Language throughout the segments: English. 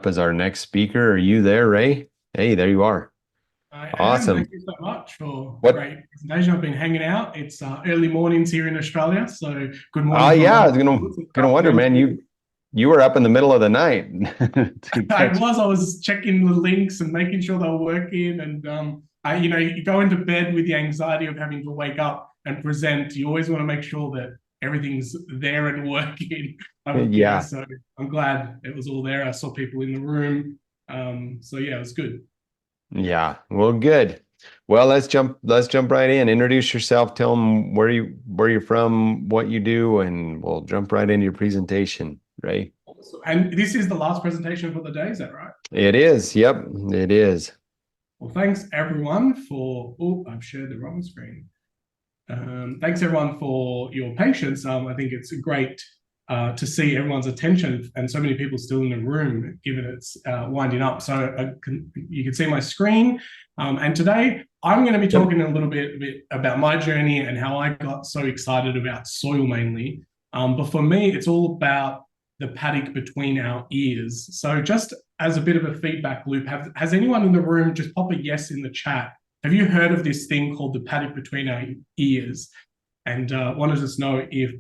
as our next speaker. Are you there, Ray? Hey, there you are. I am. Awesome. Thank you so much for a What? great presentation. I've been hanging out. It's early mornings here in Australia, so good Oh morning from yeah, my I was gonna good gonna wonder, afternoon to man. you. You were up in the middle of the night to catch. I was checking the links and making sure they were working, and you go into bed with the anxiety of having to wake up and present. You always want to make sure that everything's there and working. Yeah, So I'm glad it was all there. I saw people in the room. So yeah, it was good. yeah. Well, good. Well, let's jump right in. Introduce yourself. Tell them where you're from, what you do, and we'll jump right into your presentation, Ray. And this is the last presentation for the day, is that right? It is. Yep, it is. Well, thanks everyone for, oh, I've shared the wrong screen. Thanks everyone for your patience. I think it's great to see everyone's attention and so many people still in the room, given it's winding up. So you can see my screen. And today I'm going to be Yep. talking a little bit about my journey and how I got so excited about soil mainly. But for me, it's all about the paddock between our ears. So just as a bit of a feedback loop, has anyone in the room just pop a yes in the chat? Have you heard of this thing called the paddock between our ears? And wanted to just know if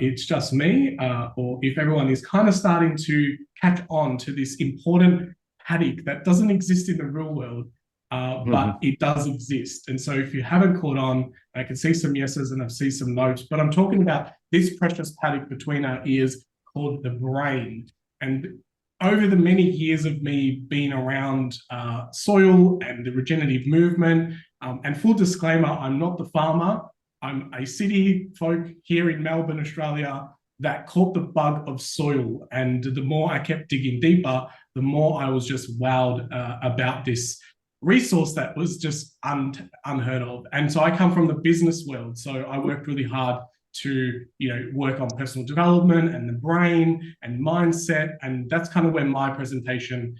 it's just me or if everyone is kind of starting to catch on to this important paddock that doesn't exist in the real world, but Mhm. it does exist. And so if you haven't caught on, I can see some yeses and I see some no's, but I'm talking about this precious paddock between our ears called the brain. And over the many years of me being around soil and the regenerative movement, and full disclaimer, I'm not the farmer. I'm a city folk here in Melbourne, Australia, that caught the bug of soil. And the more I kept digging deeper, the more I was just wowed about this resource that was just unheard of. And so I come from the business world. So I worked really hard to work on personal development and the brain and mindset, and that's kind of where my presentation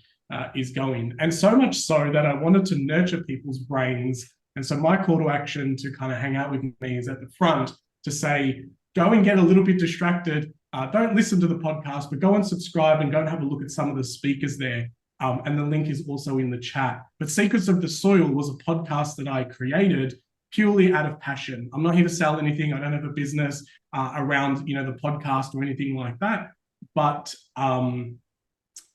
is going. And so much so that I wanted to nurture people's brains, and so my call to action to kind of hang out with me is at the front to say, go and get a little bit distracted. Don't listen to the podcast, but go and subscribe and go and have a look at some of the speakers there. And the link is also in the chat. But Secrets of the Soil was a podcast that I created purely out of passion. I'm not here to sell anything. I don't have a business around the podcast or anything like that. But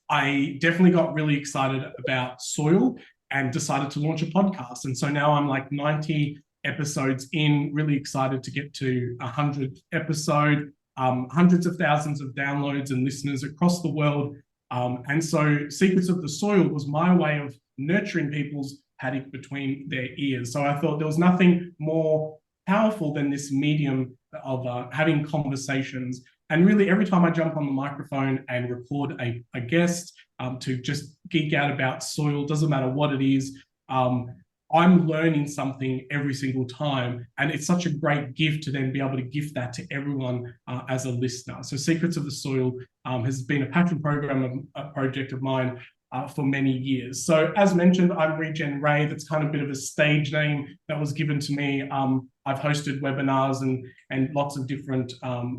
I definitely got really excited about soil and decided to launch a podcast. And so now I'm like 90 episodes in, really excited to get to 100 episode, hundreds of thousands of downloads and listeners across the world. And so Secrets of the Soil was my way of nurturing people's paddock between their ears. So I thought there was nothing more powerful than this medium of having conversations. And really, every time I jump on the microphone and record a guest to just geek out about soil, doesn't matter what it is, I'm learning something every single time. And it's such a great gift to then be able to gift that to everyone as a listener. So Secrets of the Soil has been a passion program, a project of mine for many years. So as mentioned, I'm Regen Ray. That's kind of a bit of a stage name that was given to me. I've hosted webinars and lots of different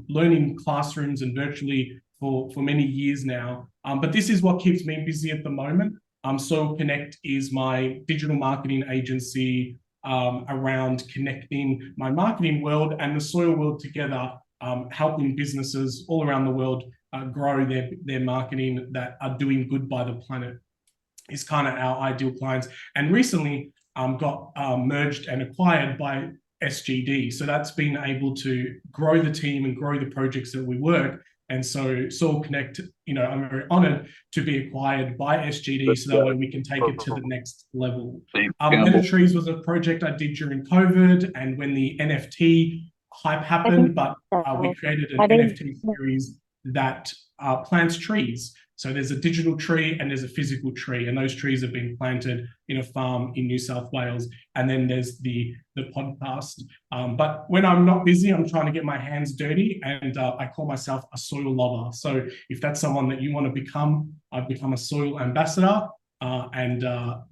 learning classrooms and virtually for many years now. But this is what keeps me busy at the moment. Soil Connect is my digital marketing agency around connecting my marketing world and the soil world together, helping businesses all around the world grow their marketing that are doing good by the planet is kind of our ideal clients. And recently got merged and acquired by SGD. So that's been able to grow the team and grow the projects that we work. And so Soil Connect, I'm very honored to be acquired by SGD so that way we can take it to the next level. Better Trees was a project I did during COVID and when the NFT hype happened, but we created an NFT series that plants trees. So there's a digital tree and there's a physical tree, and those trees have been planted in a farm in New South Wales. And then there's the podcast. But when I'm not busy, I'm trying to get my hands dirty, and I call myself a soil lover. So if that's someone that you want to become, I've become a soil ambassador. And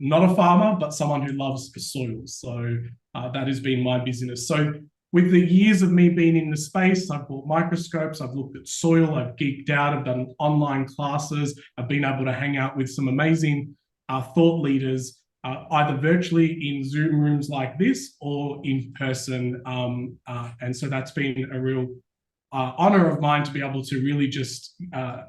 not a farmer, but someone who loves the soil. So that has been my business. So with the years of me being in the space, I've bought microscopes, I've looked at soil, I've geeked out, I've done online classes, I've been able to hang out with some amazing thought leaders, either virtually in Zoom rooms like this or in person. And so that's been a real honor of mine to be able to really just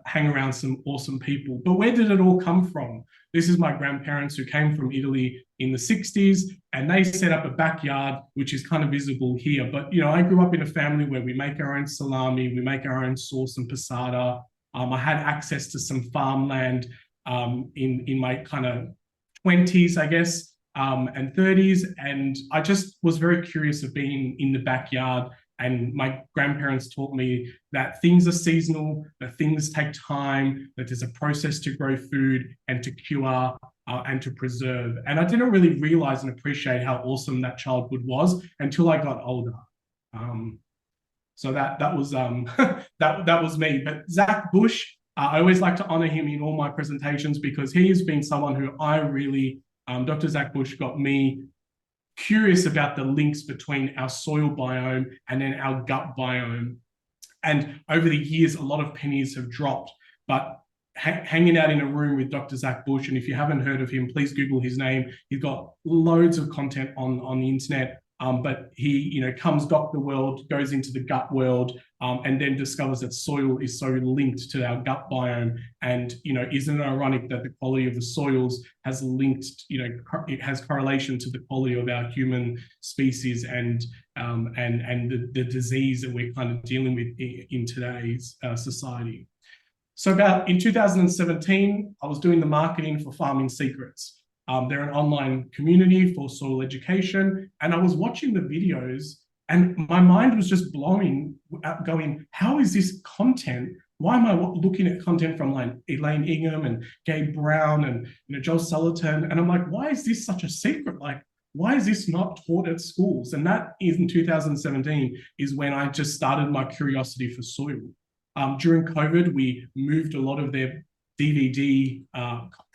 hang around some awesome people. But where did it all come from? This is my grandparents who came from Italy in the 60s, and they set up a backyard, which is kind of visible here. But, you know, I grew up in a family where we make our own salami, we make our own sauce and passata. I had access to some farmland in my kind of 20s, I guess, and 30s. And I just was very curious of being in the backyard. And my grandparents taught me that things are seasonal, that things take time, that there's a process to grow food and to cure and to preserve. And I didn't really realize and appreciate how awesome that childhood was until I got older. So that was that was me. But Zach Bush, I always like to honor him in all my presentations because he has been someone who I really, Dr. Zach Bush got me curious about the links between our soil biome and then our gut biome. And over the years, a lot of pennies have dropped, but hanging out in a room with Dr. Zach Bush, and if you haven't heard of him, please Google his name. He's got loads of content on the internet, but he, you know, comes doctor world, goes into the gut world, and then discovers that soil is so linked to our gut biome. And, you know, isn't it ironic that the quality of the soils has linked, you know, it has correlation to the quality of our human species and the disease that we're kind of dealing with in today's society. So about in 2017, I was doing the marketing for Farming Secrets. They're an online community for soil education. And I was watching the videos and my mind was just blowing, going, how is this content? Why am I looking at content from like Elaine Ingham and Gabe Brown and, you know, Joel Salatin? And I'm like, why is this such a secret? Like, why is this not taught at schools? And that is in 2017 is when I just started my curiosity for soil. During COVID, we moved a lot of their DVD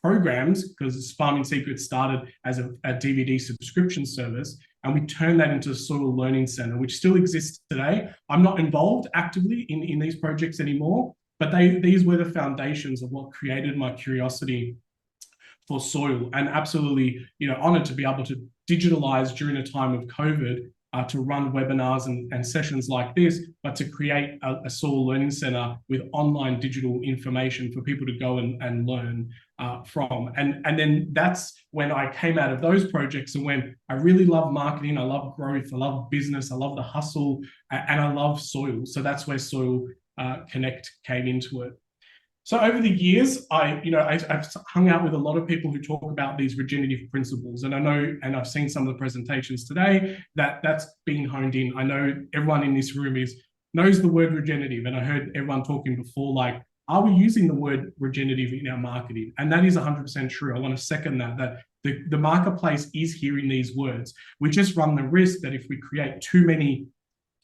programs because Farming Secrets started as a DVD subscription service, and we turned that into a Soil Learning Center, which still exists today. I'm not involved actively in these projects anymore, but these were the foundations of what created my curiosity for soil, and absolutely, you know, honored to be able to digitalize during a time of COVID, to run webinars and sessions like this, but to create a soil learning center with online digital information for people to go and learn from. And then that's when I came out of those projects and went, I really love marketing, I love growth, I love business, I love the hustle, and I love soil. So that's where Soil Connect came into it. So over the years, I've hung out with a lot of people who talk about these regenerative principles. And I know, and I've seen some of the presentations today, that that's being honed in. I know everyone in this room knows the word regenerative. And I heard everyone talking before, like, are we using the word regenerative in our marketing? And that is 100% true. I want to second that the marketplace is hearing these words. We just run the risk that if we create too many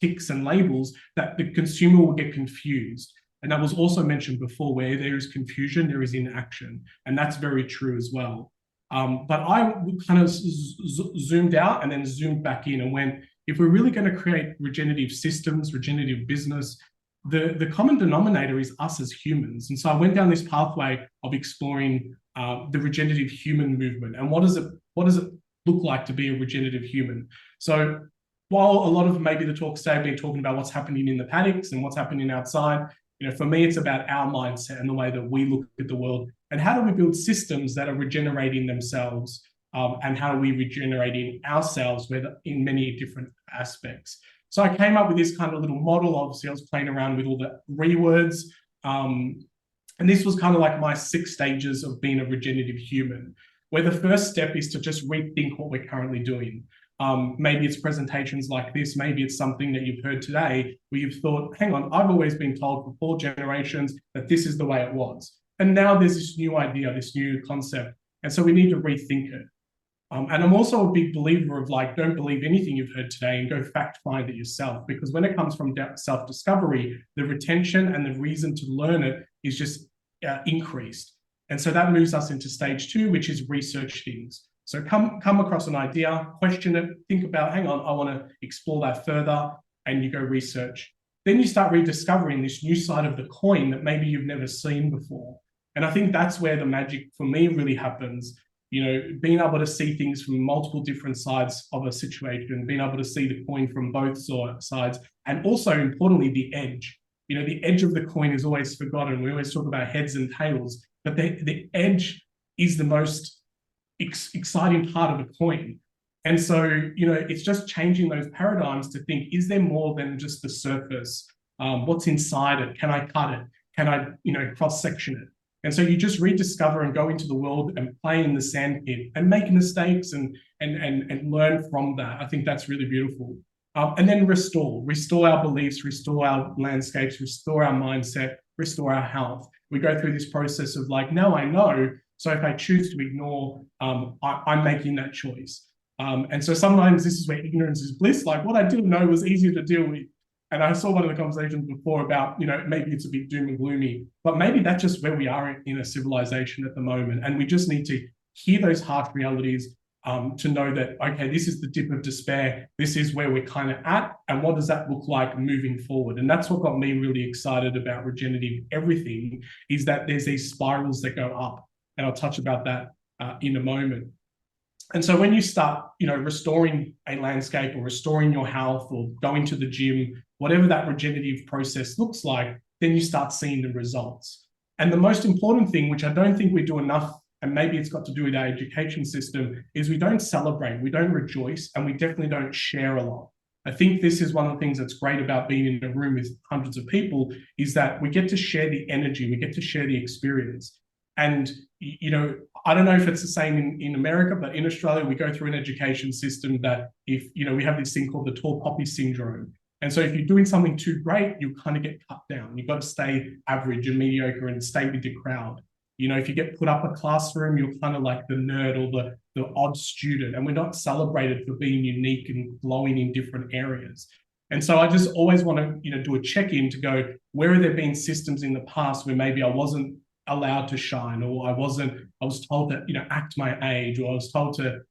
ticks and labels, that the consumer will get confused. And that was also mentioned before, where there is confusion, there is inaction. And that's very true as well. But I kind of zoomed out and then zoomed back in and went, if we're really going to create regenerative systems, regenerative business, the common denominator is us as humans. And so I went down this pathway of exploring the regenerative human movement. And what does it look like to be a regenerative human? So while a lot of maybe the talks today have been talking about what's happening in the paddocks and what's happening outside, you know, for me, it's about our mindset and the way that we look at the world, and how do we build systems that are regenerating themselves, and how are we regenerating ourselves in many different aspects. So I came up with this kind of little model. Obviously, I was playing around with all the rewords, and this was kind of like my 6 stages of being a regenerative human, where the first step is to just rethink what we're currently doing. Maybe it's presentations like this, maybe it's something that you've heard today where you've thought, hang on, I've always been told for 4 generations that this is the way it was. And now there's this new idea, this new concept. And so we need to rethink it. And I'm also a big believer of, like, don't believe anything you've heard today and go fact find it yourself. Because when it comes from self-discovery, the retention and the reason to learn it is just increased. And so that moves us into stage 2, which is research things. So come across an idea, question it, think about, hang on, I want to explore that further, and you go research. Then you start rediscovering this new side of the coin that maybe you've never seen before. And I think that's where the magic for me really happens. Being able to see things from multiple different sides of a situation, being able to see the coin from both sides, and also importantly, the edge. The edge of the coin is always forgotten. We always talk about heads and tails, but the edge is the most exciting part of the coin. And so, it's just changing those paradigms to think, is there more than just the surface? What's inside it? Can I cut it? Can I, cross-section it? And so you just rediscover and go into the world and play in the sandpit and make mistakes and learn from that. I think that's really beautiful. And then restore our beliefs, restore our landscapes, restore our mindset, restore our health. We go through this process of like, now I know, so if I choose to ignore, I'm making that choice. And so sometimes this is where ignorance is bliss. Like what I didn't know was easier to deal with. And I saw one of the conversations before about, maybe it's a bit doom and gloomy, but maybe that's just where we are in a civilization at the moment. And we just need to hear those harsh realities to know that, okay, this is the dip of despair. This is where we're kind of at. And what does that look like moving forward? And that's what got me really excited about regenerative everything, is that there's these spirals that go up. And I'll touch about that in a moment. And so when you start, restoring a landscape or restoring your health or going to the gym, whatever that regenerative process looks like, then you start seeing the results. And the most important thing, which I don't think we do enough, and maybe it's got to do with our education system, is we don't celebrate, we don't rejoice, and we definitely don't share a lot. I think this is one of the things that's great about being in a room with hundreds of people, is that we get to share the energy, we get to share the experience. And, I don't know if it's the same in America, but in Australia, we go through an education system that we have this thing called the tall poppy syndrome. And so if you're doing something too great, you kind of get cut down. You've got to stay average and mediocre and stay with the crowd. If you get put up a classroom, you're kind of like the nerd or the odd student, and we're not celebrated for being unique and glowing in different areas. And so I just always want to, do a check-in to go, where have there been systems in the past where maybe I wasn't allowed to shine, or I was told that, act my age, or I was told to,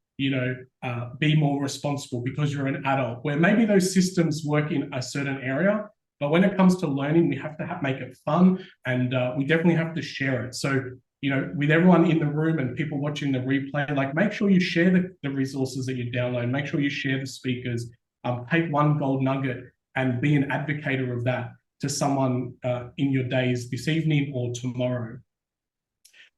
be more responsible because you're an adult, where maybe those systems work in a certain area, but when it comes to learning, we have to make it fun, and we definitely have to share it. So, with everyone in the room and people watching the replay, like make sure you share the resources that you download, make sure you share the speakers, take one gold nugget and be an advocate of that to someone in your days this evening or tomorrow.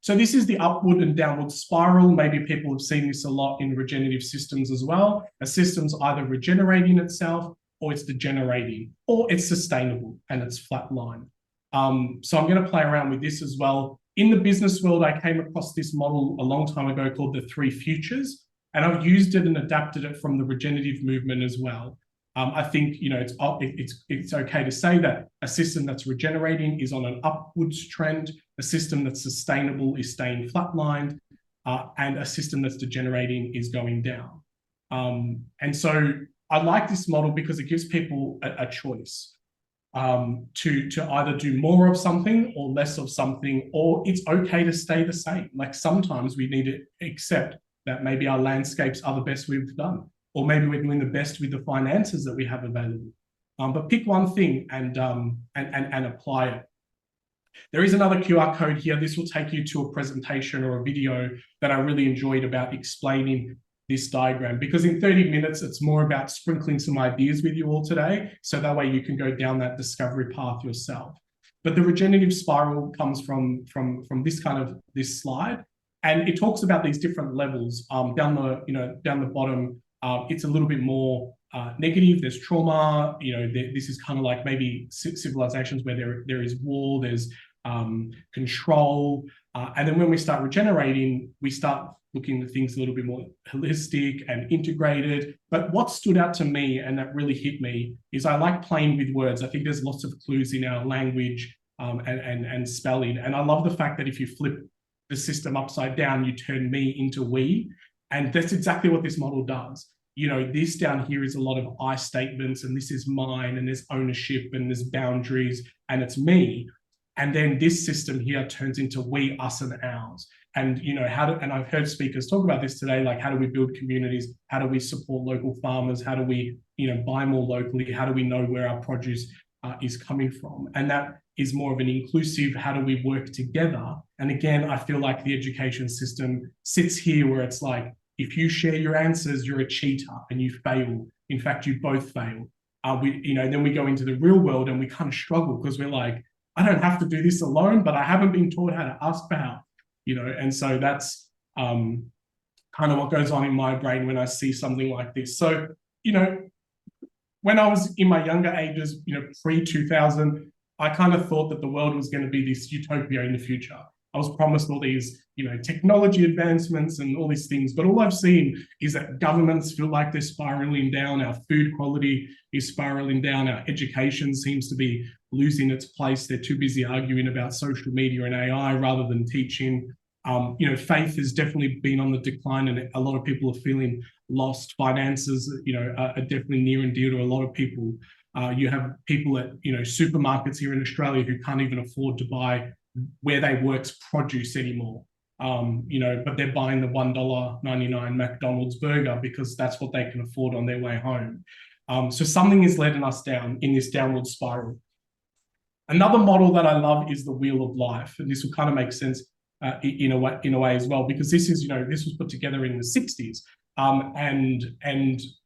So this is the upward and downward spiral. Maybe people have seen this a lot in regenerative systems as well. A system's either regenerating itself, or it's degenerating, or it's sustainable and it's flatlined. So I'm going to play around with this as well. In the business world, I came across this model a long time ago called the three futures, and I've used it and adapted it from the regenerative movement as well. I think it's okay to say that a system that's regenerating is on an upwards trend, a system that's sustainable is staying flatlined, and a system that's degenerating is going down. And so I like this model because it gives people a choice to either do more of something or less of something, or it's okay to stay the same. Like sometimes we need to accept that maybe our landscapes are the best we've done, or maybe we're doing the best with the finances that we have available. But pick one thing and apply it. There is another QR code here. This will take you to a presentation or a video that I really enjoyed about explaining this diagram, because in 30 minutes, it's more about sprinkling some ideas with you all today. So that way you can go down that discovery path yourself. But the regenerative spiral comes from this slide. And it talks about these different levels. Down the bottom, it's a little bit more negative. There's trauma. This is kind of like maybe civilizations where there is war, there's control. And then when we start regenerating, we start looking at things a little bit more holistic and integrated. But what stood out to me, and that really hit me, is I like playing with words. I think there's lots of clues in our language and spelling. And I love the fact that if you flip the system upside down, you turn me into we. And that's exactly what this model does. This down here is a lot of I statements, and this is mine, and there's ownership, and there's boundaries, and it's me. And then this system here turns into we, us, and ours. And and I've heard speakers talk about this today, like how do we build communities? How do we support local farmers? How do we, buy more locally? How do we know where our produce is coming from? And that is more of an inclusive, how do we work together? And again, I feel like the education system sits here where it's like, if you share your answers, you're a cheater and you fail. In fact, you both fail. Then we go into the real world and we kind of struggle because we're like, I don't have to do this alone, but I haven't been taught how to ask for help, and so that's kind of what goes on in my brain when I see something like this. So, when I was in my younger ages, pre-2000, I kind of thought that the world was going to be this utopia in the future. I was promised all these, technology advancements and all these things, but all I've seen is that governments feel like they're spiraling down, our food quality is spiraling down, our education seems to be losing its place. They're too busy arguing about social media and AI rather than teaching. Faith has definitely been on the decline, and a lot of people are feeling lost. Finances, are definitely near and dear to a lot of people. You have people at, supermarkets here in Australia who can't even afford to buy where they work's produce anymore. But they're buying the $1.99 McDonald's burger because that's what they can afford on their way home. So something is letting us down in this downward spiral. Another model that I love is the wheel of life, and this will kind of make sense in a way as well, because this was put together in the 60s, and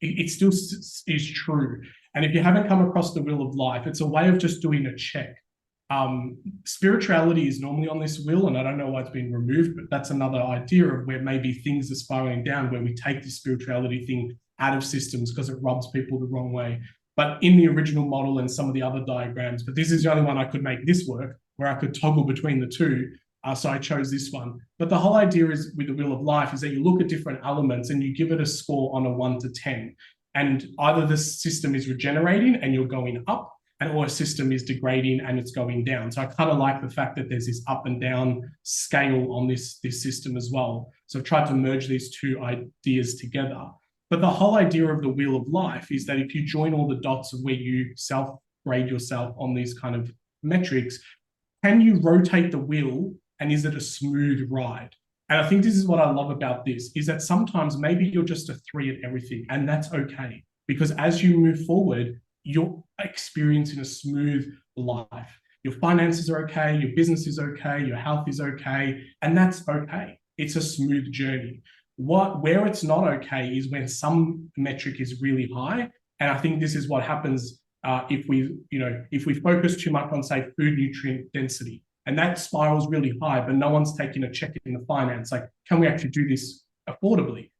it still is true. And if you haven't come across the wheel of life, it's a way of just doing a check. Spirituality is normally on this wheel, and I don't know why it's been removed, but that's another idea of where maybe things are spiraling down, where we take the spirituality thing out of systems because it rubs people the wrong way. But in the original model and some of the other diagrams, but this is the only one I could make this work, where I could toggle between the two. So I chose this one. But the whole idea is with the wheel of life is that you look at different elements and you give it a score on a 1 to 10. And either the system is regenerating and you're going up, or a system is degrading and it's going down. So I kind of like the fact that there's this up and down scale on this system as well. So I've tried to merge these two ideas together. But the whole idea of the wheel of life is that if you join all the dots of where you self-grade yourself on these kind of metrics, can you rotate the wheel and is it a smooth ride? And I think this is what I love about this, is that sometimes maybe you're just a 3 at everything, and that's okay. Because as you move forward, you're experiencing a smooth life. Your finances are okay, your business is okay, your health is okay, and that's okay. It's a smooth journey. Where it's not okay is when some metric is really high, and I think this is what happens if we focus too much on, say, food nutrient density, and that spirals really high, but no one's taking a check in the finance. Like, can we actually do this affordably?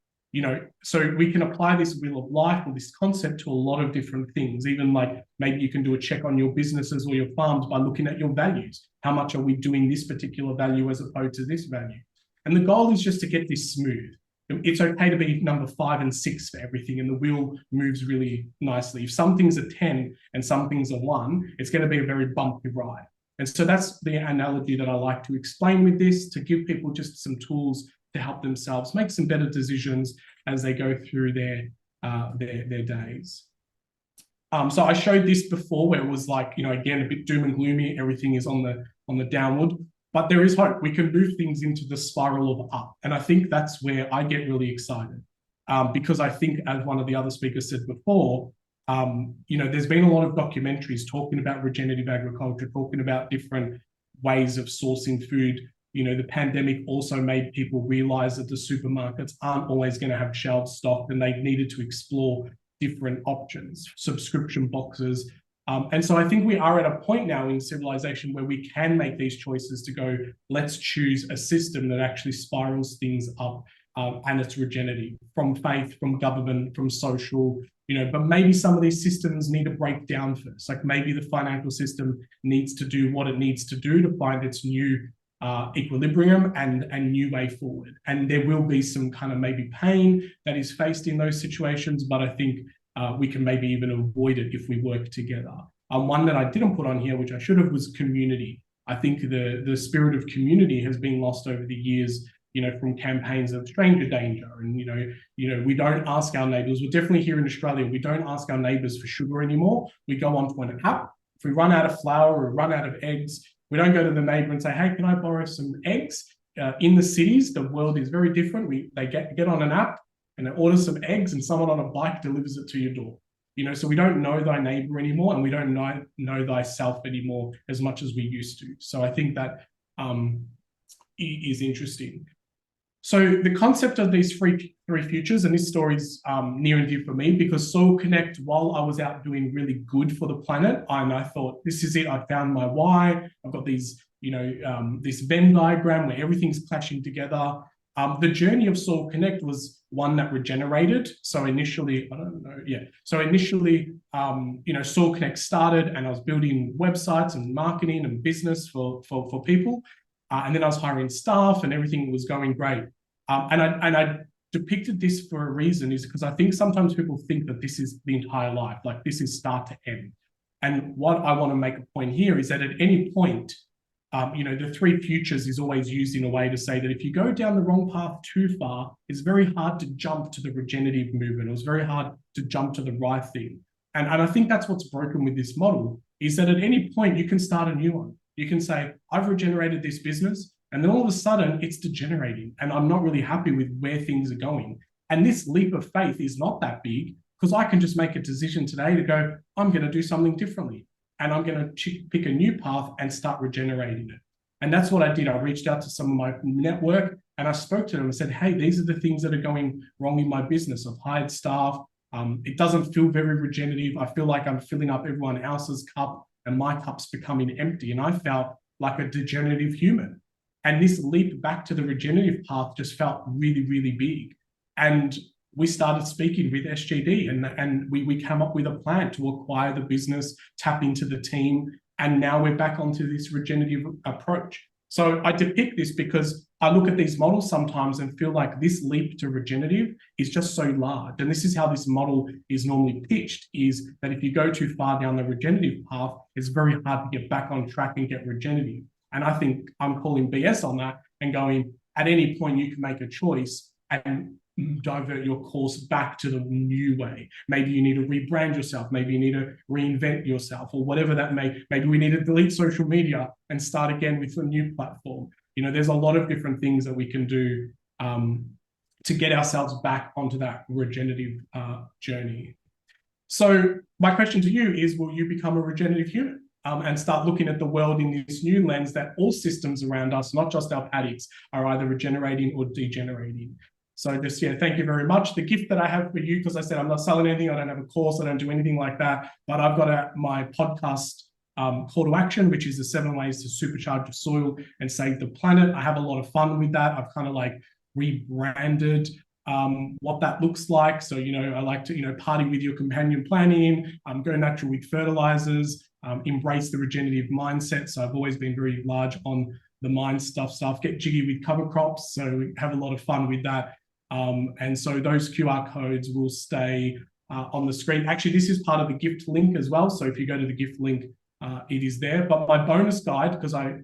So we can apply this wheel of life or this concept to a lot of different things. Even like maybe you can do a check on your businesses or your farms by looking at your values. How much are we doing this particular value as opposed to this value? And the goal is just to get this smooth. It's okay to be number 5 and 6 for everything, and the wheel moves really nicely. If some things are 10 and some things are 1, it's going to be a very bumpy ride. And so that's the analogy that I like to explain with this, to give people just some tools to help themselves make some better decisions as they go through their days. So I showed this before, where it was like, again, a bit doom and gloomy. Everything is on the downward, but there is hope. We can move things into the spiral of up, and I think that's where I get really excited, because I think, as one of the other speakers said before, there's been a lot of documentaries talking about regenerative agriculture, talking about different ways of sourcing food. The pandemic also made people realize that the supermarkets aren't always going to have shelves stocked, and they needed to explore different options, subscription boxes. And so I think we are at a point now in civilization where we can make these choices to go, let's choose a system that actually spirals things up, and it's regenerative, from faith, from government, from social, but maybe some of these systems need to break down first. Like maybe the financial system needs to do what it needs to do to find its new equilibrium and new way forward. And there will be some kind of maybe pain that is faced in those situations, but I think we can maybe even avoid it if we work together. One that I didn't put on here, which I should have, was community. I think the spirit of community has been lost over the years, from campaigns of stranger danger. And, we don't ask our neighbors. We're definitely here in Australia, we don't ask our neighbors for sugar anymore. We go onto an app. If we run out of flour or run out of eggs, We don't go to the neighbor and say, hey, can I borrow some eggs? In the cities, the world is very different. They get on an app and they order some eggs, and someone on a bike delivers it to your door. So we don't know thy neighbor anymore, and we don't know thyself anymore as much as we used to. So I think that is interesting. So the concept of these three futures, and this story is near and dear for me, because Soil Connect, while I was out doing really good for the planet, and I thought, this is it, I found my why. I've got these, this Venn diagram where everything's clashing together. The journey of Soil Connect was one that regenerated. So initially, Soil Connect started, and I was building websites and marketing and business for people. And then I was hiring staff, and everything was going great. And I depicted this for a reason, is because I think sometimes people think that this is the entire life, like this is start to end. And what I want to make a point here is that at any point, the three futures is always used in a way to say that if you go down the wrong path too far, it's very hard to jump to the regenerative movement. It was very hard to jump to the right thing. And I think that's what's broken with this model, is that at any point you can start a new one. You can say, I've regenerated this business, and then all of a sudden it's degenerating, and I'm not really happy with where things are going. And this leap of faith is not that big, because I can just make a decision today to go, I'm going to do something differently, and I'm going to pick a new path and start regenerating it. And that's what I did. I reached out to some of my network, and I spoke to them and said, hey, these are the things that are going wrong in my business. I've hired staff. It doesn't feel very regenerative. I feel like I'm filling up everyone else's cup, and my cup's becoming empty. And I felt like a degenerative human. And this leap back to the regenerative path just felt really, really big. And we started speaking with SGD, and we came up with a plan to acquire the business, tap into the team, and now we're back onto this regenerative approach. So I depict this because I look at these models sometimes and feel like this leap to regenerative is just so large. And this is how this model is normally pitched, is that if you go too far down the regenerative path, it's very hard to get back on track and get regenerative. And I think I'm calling BS on that and going, at any point you can make a choice and divert your course back to the new way. Maybe you need to rebrand yourself. Maybe you need to reinvent yourself, or whatever that maybe we need to delete social media and start again with a new platform. There's a lot of different things that we can do to get ourselves back onto that regenerative journey. So my question to you is, will you become a regenerative human? And start looking at the world in this new lens that all systems around us, not just our paddocks, are either regenerating or degenerating. So just, thank you very much. The gift that I have for you, because I said I'm not selling anything, I don't have a course, I don't do anything like that, but I've got my podcast call to action, which is the 7 ways to supercharge your soil and save the planet. I have a lot of fun with that. I've kind of like rebranded what that looks like. So, I like to, party with your companion planning, go natural with fertilizers, embrace the regenerative mindset. So I've always been very large on the mind stuff, get jiggy with cover crops. So we have a lot of fun with that. And so those QR codes will stay on the screen. Actually, this is part of the gift link as well. So if you go to the gift link, it is there. But my bonus guide, because I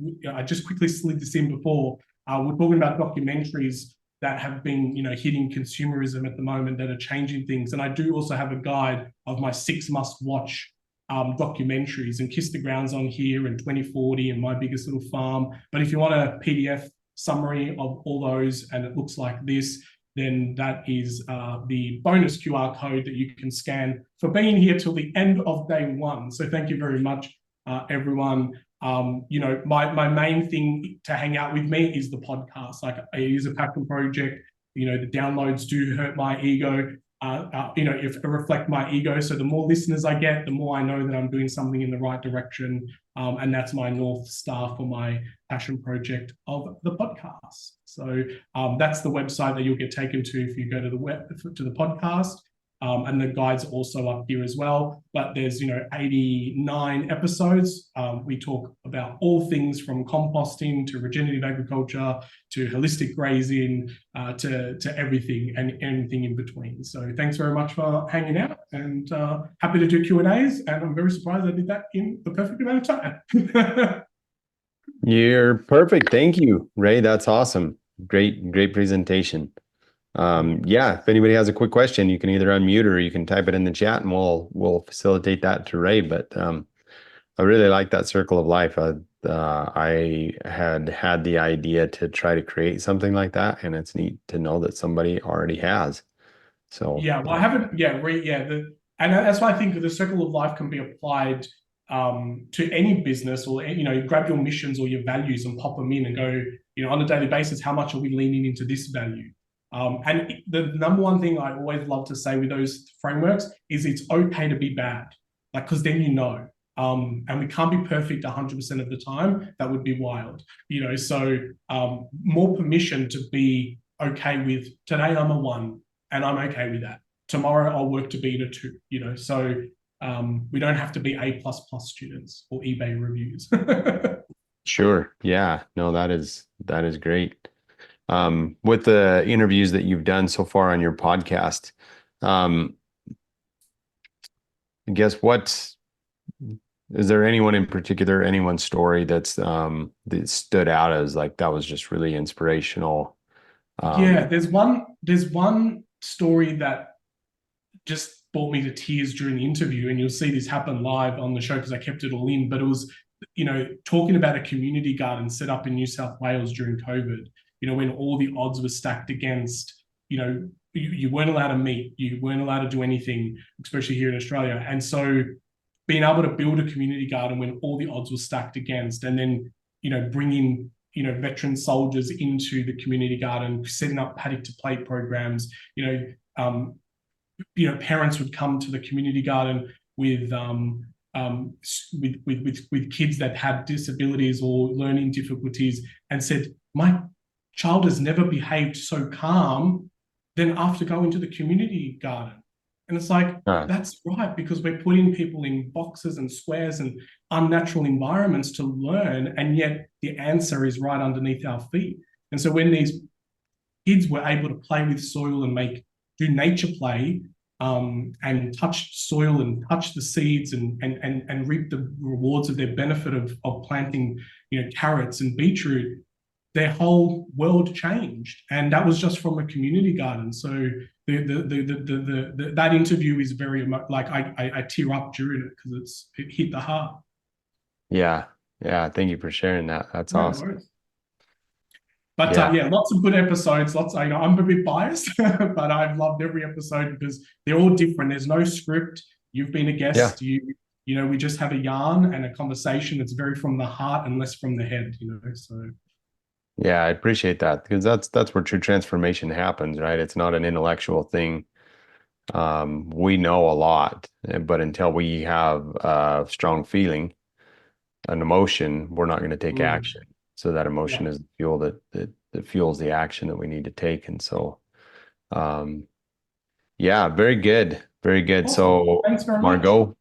just quickly slid this in before, we're talking about documentaries that have been, hitting consumerism at the moment, that are changing things. And I do also have a guide of my 6 must-watch documentaries, and Kiss the Ground's on here, and 2040, and My Biggest Little Farm. But if you want a PDF summary of all those, and it looks like this, then that is the bonus QR code that you can scan for being here till the end of day 1. So thank you very much, everyone. My main thing to hang out with me is the podcast. Like, it is a passion project. The downloads do hurt my ego. If it reflect my ego. So the more listeners I get, the more I know that I'm doing something in the right direction. And that's my North Star for my passion project of the podcast. So that's the website that you'll get taken to if you go to the podcast. And the guide's also up here as well. But there's 89 episodes. We talk about all things from composting to regenerative agriculture to holistic grazing to everything and anything in between. So thanks very much for hanging out, and happy to do Q&As. And I'm very surprised I did that in the perfect amount of time. You're perfect. Thank you, Ray. That's awesome. Great presentation. If anybody has a quick question, you can either unmute or you can type it in the chat, and we'll facilitate that to Ray. But I really like that circle of life. I had the idea to try to create something like that, and it's neat to know that somebody already has. So Yeah, well, I haven't. And that's why I think the circle of life can be applied to any business, or grab your missions or your values and pop them in and go, on a daily basis, how much are we leaning into this value? And the number one thing I always love to say with those frameworks is it's okay to be bad, like, because then and we can't be perfect 100% of the time. That would be wild, So more permission to be okay with today. I'm a 1 and I'm okay with that. Tomorrow I'll work to be a 2, So we don't have to be A++ students or eBay reviews. sure, yeah, no, that is great. With the interviews that you've done so far on your podcast, um, I guess is there anyone in particular, anyone's story that stood out as like that was just really inspirational? Yeah, there's one story that just brought me to tears during the interview, and you'll see this happen live on the show because I kept it all in. But it was, talking about a community garden set up in New South Wales during COVID. When all the odds were stacked against, you weren't allowed to meet, you weren't allowed to do anything, especially here in Australia. And so, being able to build a community garden when all the odds were stacked against, and then bringing veteran soldiers into the community garden, setting up paddock to plate programs. Parents would come to the community garden with kids that had disabilities or learning difficulties, and said, "My child has never behaved so calm than after going to the community garden." And it's like, uh, that's right, because we're putting people in boxes and squares and unnatural environments to learn, and yet the answer is right underneath our feet. And so when these kids were able to play with soil and do nature play, and touch soil and touch the seeds and reap the rewards of their benefit of planting, carrots and beetroot, their whole world changed, and that was just from a community garden. So that interview is very like I tear up during it because it hit the heart. yeah, yeah. Thank you for sharing that. That's No awesome. worries. But Yeah, yeah, lots of good episodes. I'm a bit biased, but I've loved every episode because they're all different. There's no script. You've been a yeah, guest. We just have a yarn and a conversation. It's very from the heart and less from the head. So yeah. I appreciate that because that's where true transformation happens, right? It's not an intellectual thing. We know a lot, but until we have a strong feeling, an emotion, we're not going to take action. So that yeah, emotion is the fuel that fuels the action that we need to take. And so, um, yeah, very good, very good. awesome. So, Thanks very much. Margot,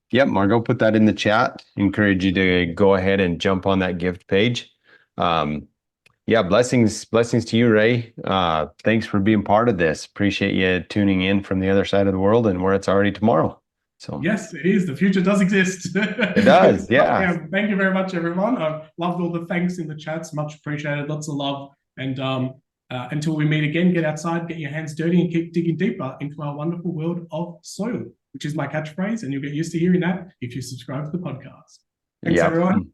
yep, Margot, put that in the chat. Encourage you to go ahead and jump on that gift page. Um, yeah, blessings to you, Ray. Thanks for being part of this. Appreciate you tuning in from the other side of the world and where it's already tomorrow. So Yes, it is. The future does exist. it does, yeah. Yeah, thank you very much, everyone. I've loved all the thanks in the chats. Much appreciated. Lots of love. And until we meet again, get outside, get your hands dirty, and keep digging deeper into our wonderful world of soil, which is my catchphrase. And you'll get used to hearing that if you subscribe to the podcast. Thanks, Yep. everyone.